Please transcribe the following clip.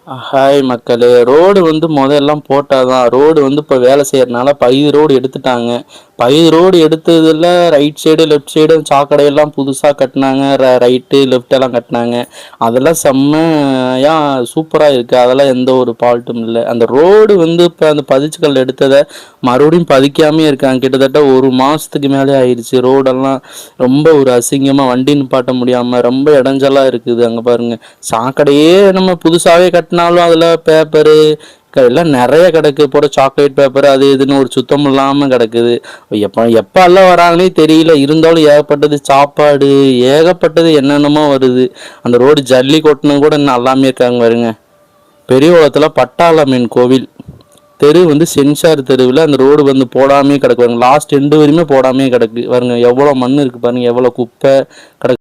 Hi மக்களே! Road மொதல்லாம் போட்டாதான். Road இப்ப வேலை செய்யறனால பகுதி ரோடு எடுத்துட்டாங்க. பகுதி ரோடு எடுத்ததுல ரைட் சைடு, லெஃப்ட் சைடு சாக்கடையெல்லாம் புதுசா கட்டுனாங்க. ரைட்டு, லெஃப்ட் எல்லாம் கட்டுனாங்க. அதெல்லாம் செம்மையா சூப்பரா இருக்கு. அதெல்லாம் எந்த ஒரு ஃபால்ட்டும் இல்ல. அந்த ரோடு இப்ப அந்த பதிச்சுக்கல் எடுத்தத மறுபடியும் பதிக்காமயே இருக்காங்க. கிட்டத்தட்ட 1 மாசத்துக்கு மேலே ஆயிருச்சு. ரோடெல்லாம் ரொம்ப ஒரு அசிங்கமா வண்டி நிப்பாட்ட முடியாம ரொம்ப இடைஞ்சலா இருக்குது. அங்க பாருங்க. சாக்கடையே நம்ம புதுசாவே கட்டினாலும் அதில் பேப்பரு எல்லாம் நிறைய கிடக்கு. போட சாக்லேட் பேப்பர் அது இதுன்னு ஒரு சுத்தம் இல்லாமல் கிடக்குது. எப்போ எல்லாம் வராங்கன்னே தெரியல. இருந்தாலும் ஏகப்பட்டது சாப்பாடு ஏகப்பட்டது என்னென்னமோ வருது. அந்த ரோடு ஜல்லி கொட்டினு கூட இன்னும் எல்லாமே இருக்காங்க பாருங்க. பெரியகுளத்தில் பட்டாளம்மன் கோவில் தெரு சென்சார் தெருவில் அந்த ரோடு போடாமே கிடக்கு பாருங்க. லாஸ்ட் எண்டு வரையுமே போடாமே கிடக்கு பாருங்க. எவ்வளோ மண் இருக்கு பாருங்க, எவ்வளோ குப்பை கிடக்கு.